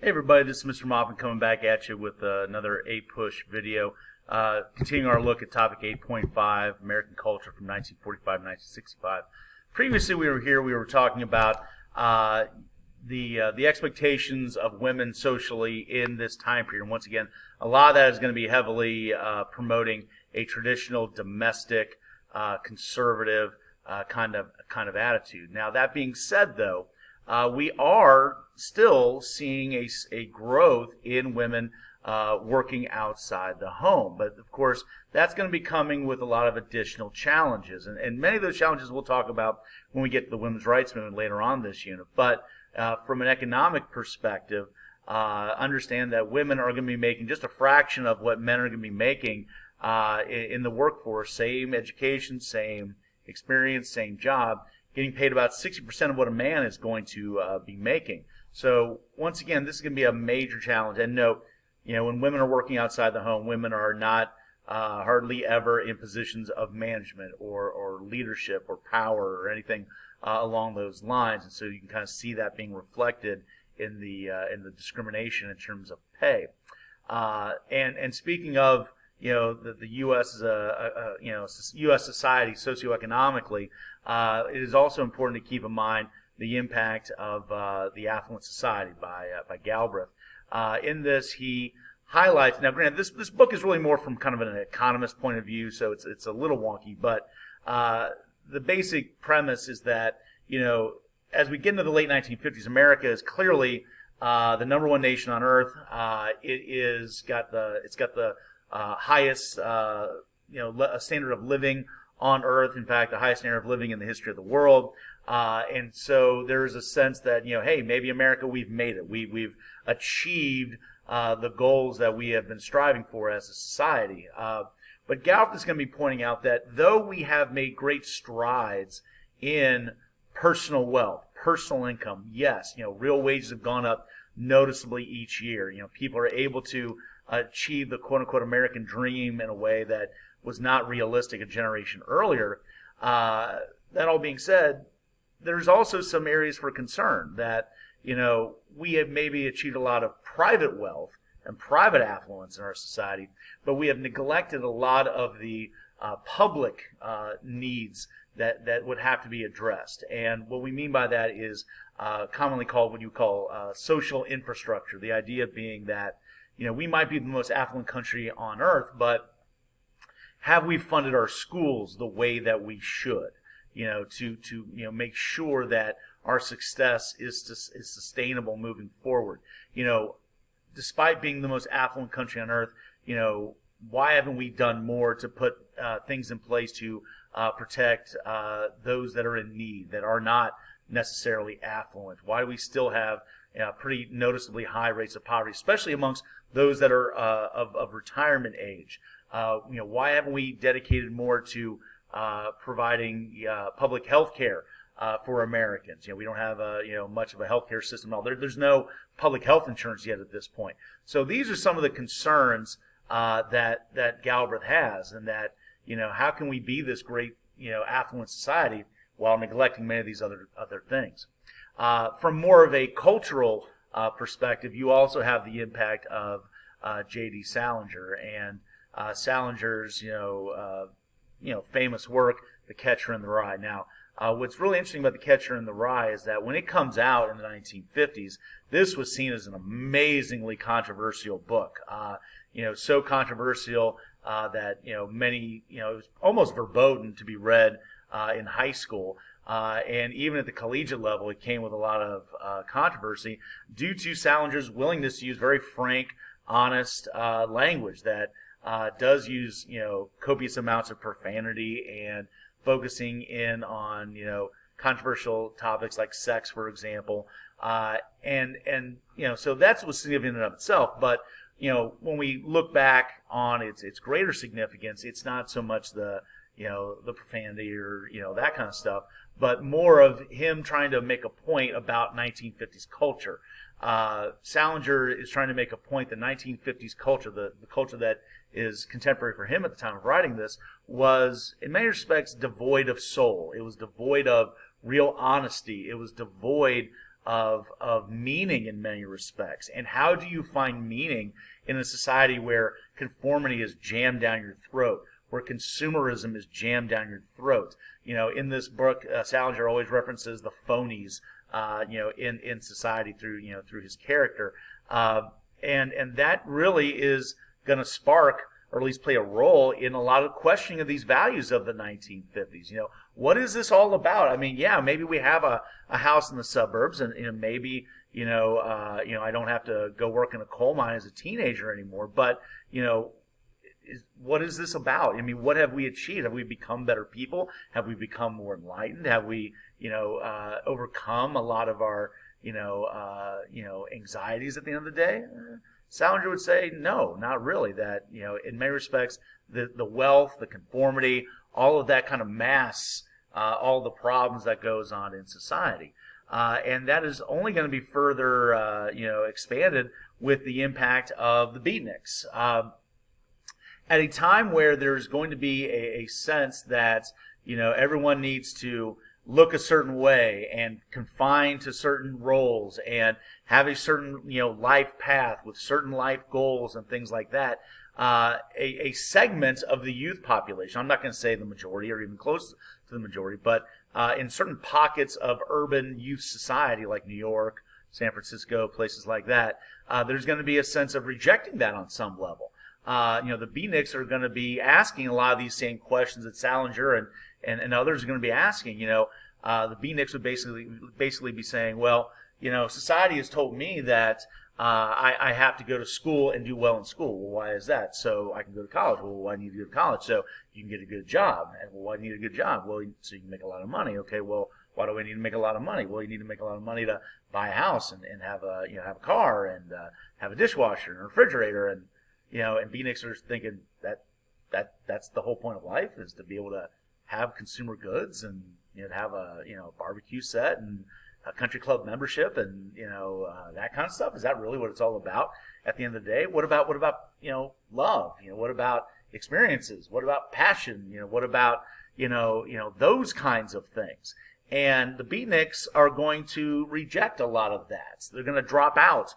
Hey everybody, this is Mr. Moffin coming back at you with another APUS video. Continuing our look at topic 8.5, American culture from 1945 to 1965. Previously we were talking about the expectations of women socially in this time period. And once again, a lot of that is going to be heavily promoting a traditional domestic, conservative kind of attitude. Now that being said though, we are still seeing a growth in women working outside the home. But of course, that's going to be coming with a lot of additional challenges. And many of those challenges we'll talk about when we get to the women's rights movement later on this unit. But from an economic perspective, understand that women are going to be making just a fraction of what men are going to be making in the workforce. Same education, same experience, same job, getting paid about 60% of what a man is going to be making. So once again, this is going to be a major challenge. And note, when women are working outside the home, women are not hardly ever in positions of management or leadership or power or anything along those lines. And so you can kind of see that being reflected in the discrimination in terms of pay. And speaking of the U.S. as a U.S. society socioeconomically, it is also important to keep in mind the impact of the affluent society by Galbraith. In this, he highlights. Now, granted, this book is really more from kind of an economist point of view, so it's a little wonky. But the basic premise is that as we get into the late 1950s, America is clearly the number one nation on earth. It's got the highest standard of living on earth. In fact, the highest standard of living in the history of the world. And so there is a sense that hey, maybe America, we've made it. We've achieved the goals that we have been striving for as a society. But Galbraith is going to be pointing out that though we have made great strides in personal wealth, personal income, yes, real wages have gone up noticeably each year. People are able to achieve the quote-unquote American dream in a way that was not realistic a generation earlier. That all being said, there's also some areas for concern that, we have maybe achieved a lot of private wealth and private affluence in our society, but we have neglected a lot of the public needs that would have to be addressed. And what we mean by that is commonly called what you call social infrastructure. The idea being that, we might be the most affluent country on earth, but have we funded our schools the way that we should? To make sure that our success is sustainable moving forward. Despite being the most affluent country on earth, why haven't we done more to put things in place to protect those that are in need, that are not necessarily affluent? Why do we still have pretty noticeably high rates of poverty, especially amongst those that are of retirement age? Why haven't we dedicated more to providing public health care for Americans? We don't have much of a health care system at all. There's no public health insurance yet at this point. So these are some of the concerns that Galbraith has, and that how can we be this great affluent society while neglecting many of these other things? From more of a cultural perspective, you also have the impact of J.D. Salinger and Salinger's famous work, The Catcher in the Rye. Now, what's really interesting about The Catcher in the Rye is that when it comes out in the 1950s, this was seen as an amazingly controversial book. So controversial that many it was almost verboten to be read in high school. And even at the collegiate level, it came with a lot of controversy due to Salinger's willingness to use very frank, honest language that does use copious amounts of profanity and focusing in on controversial topics like sex, for example, and so that's what's significant in and of itself. But when we look back on its greater significance, it's not so much the profanity or that kind of stuff, but more of him trying to make a point about 1950s culture. Salinger is trying to make a point that 1950s culture, the culture that is contemporary for him at the time of writing this, was in many respects devoid of soul. It was devoid of real honesty. It was devoid of meaning in many respects. And how do you find meaning in a society where conformity is jammed down your throat, where consumerism is jammed down your throat? In this book, Salinger always references the phonies, in society through his character, and that really is going to spark, or at least play a role in a lot of questioning of these values of the 1950s. What is this all about? I mean, yeah, maybe we have a house in the suburbs, and maybe I don't have to go work in a coal mine as a teenager anymore. But what is this about? I mean, what have we achieved? Have we become better people? Have we become more enlightened? Have we overcome a lot of our anxieties at the end of the day? Salinger would say, no, not really. That, in many respects, the wealth, the conformity, all of that kind of masks all the problems that goes on in society. And that is only going to be further, expanded with the impact of the Beatniks. At a time where there's going to be a sense that, everyone needs to look a certain way and confined to certain roles and have a certain life path with certain life goals and things like that, a segment of the youth population, I'm not going to say the majority or even close to the majority, but in certain pockets of urban youth society like New York, San Francisco, places like that, there's going to be a sense of rejecting that on some level. The Beatniks are going to be asking a lot of these same questions that Salinger and others are going to be asking. The Beatniks would basically be saying, well, society has told me that I have to go to school and do well in school. Well, why is that? So I can go to college. Well, why do you need to go to college? So you can get a good job. And well, why do you need a good job? Well, so you can make a lot of money. Okay, well, why do I need to make a lot of money? Well, you need to make a lot of money to buy a house and have a have a car and have a dishwasher and a refrigerator. And and Beatniks are thinking that's the whole point of life, is to be able to have consumer goods and to have a barbecue set and a country club membership and that kind of stuff. Is that really what it's all about at the end of the day? What about love? What about experiences? What about passion? What about those kinds of things? And the Beatniks are going to reject a lot of that. They're going to drop out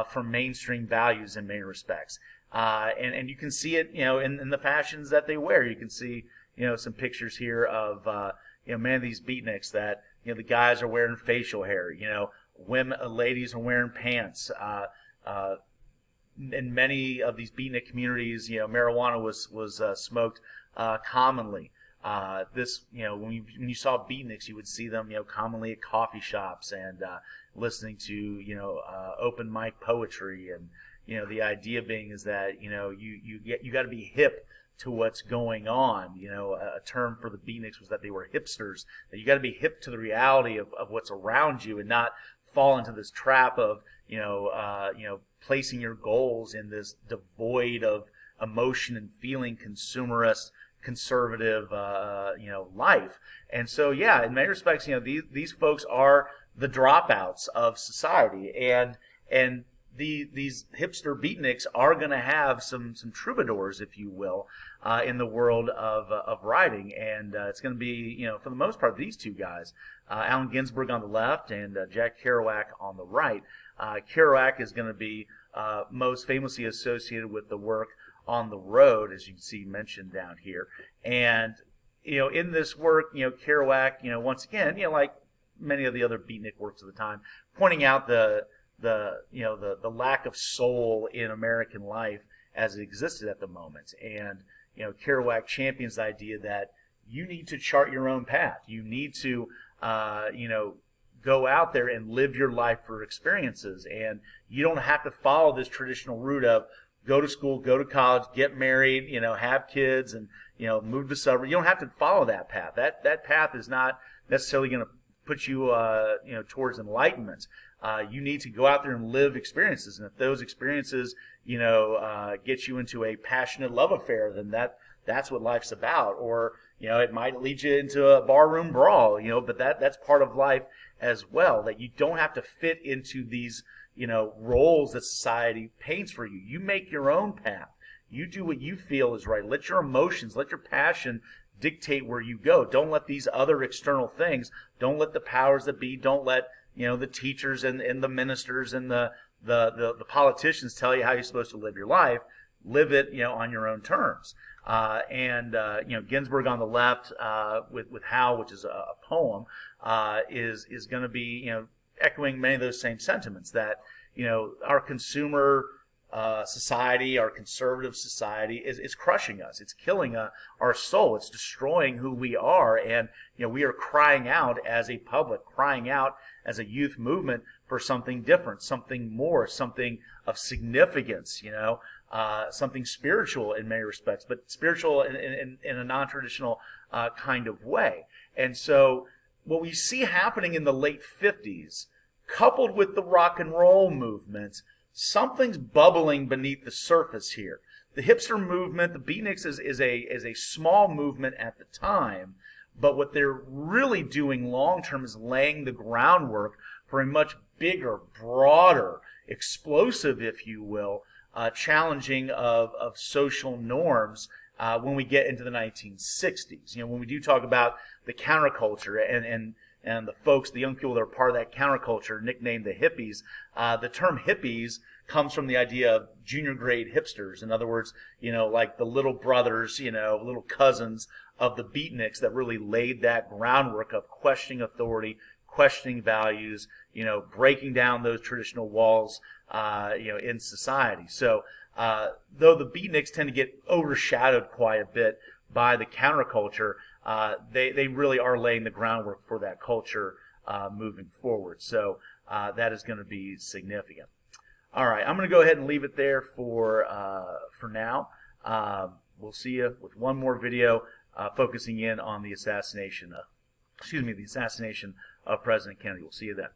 from mainstream values in many respects. And you can see it, in the fashions that they wear. You can see, some pictures here of, many of these Beatniks that, the guys are wearing facial hair, ladies are wearing pants. In many of these Beatnik communities, marijuana was smoked commonly. When you saw Beatniks, you would see them, commonly at coffee shops and listening to, open mic poetry. And the idea being is that you got to be hip to what's going on. A term for the Beatniks was that they were hipsters. That you got to be hip to the reality of what's around you and not fall into this trap of placing your goals in this devoid of emotion and feeling consumerist, conservative life. And so in many respects, these folks are the dropouts of society, and these hipster Beatniks are going to have some troubadours, if you will, in the world of writing. And it's going to be, for the most part, these two guys, Allen Ginsberg on the left and Jack Kerouac on the right. Kerouac is going to be most famously associated with the work On the Road, as you can see mentioned down here. And, in this work, Kerouac, once again, like many of the other Beatnik works of the time, pointing out the lack of soul in American life as it existed at the moment. And, Kerouac champions the idea that you need to chart your own path. You need to, go out there and live your life for experiences. And you don't have to follow this traditional route of go to school, go to college, get married, have kids, and, move to suburbs. You don't have to follow that path. That path is not necessarily going to put you, towards enlightenment. You need to go out there and live experiences. And if those experiences, get you into a passionate love affair, then that's what life's about. Or, it might lead you into a barroom brawl, but that's part of life as well, that you don't have to fit into these, roles that society paints for you. You make your own path. You do what you feel is right. Let your emotions, let your passion dictate where you go. Don't let these other external things, don't let the powers that be, don't let, the teachers and the ministers and the politicians tell you how you're supposed to live your life. Live it, on your own terms. Ginsburg on the left, with How, which is a poem, is going to be, echoing many of those same sentiments that, our consumer society, our conservative society is crushing us. It's killing our soul. It's destroying who we are. And, we are crying out as a public, crying out as a youth movement for something different, something more, something of significance, something spiritual in many respects, but spiritual in a non-traditional kind of way. And so what we see happening in the late 50s, coupled with the rock and roll movement, something's bubbling beneath the surface here. The hipster movement, the Beatniks, is a small movement at the time, but what they're really doing long term is laying the groundwork for a much bigger, broader, explosive, if you will, challenging of social norms when we get into the 1960s. When we do talk about the counterculture and the folks, the young people that are part of that counterculture, nicknamed the hippies, the term hippies comes from the idea of junior grade hipsters. In other words, like the little brothers, little cousins of the Beatniks that really laid that groundwork of questioning authority, questioning values, breaking down those traditional walls, in society. So, though the Beatniks tend to get overshadowed quite a bit by the counterculture, they really are laying the groundwork for that culture moving forward. So that is going to be significant. All right, I'm going to go ahead and leave it there for now. We'll see you with one more video focusing in on the assassination of President Kennedy. We'll see you then.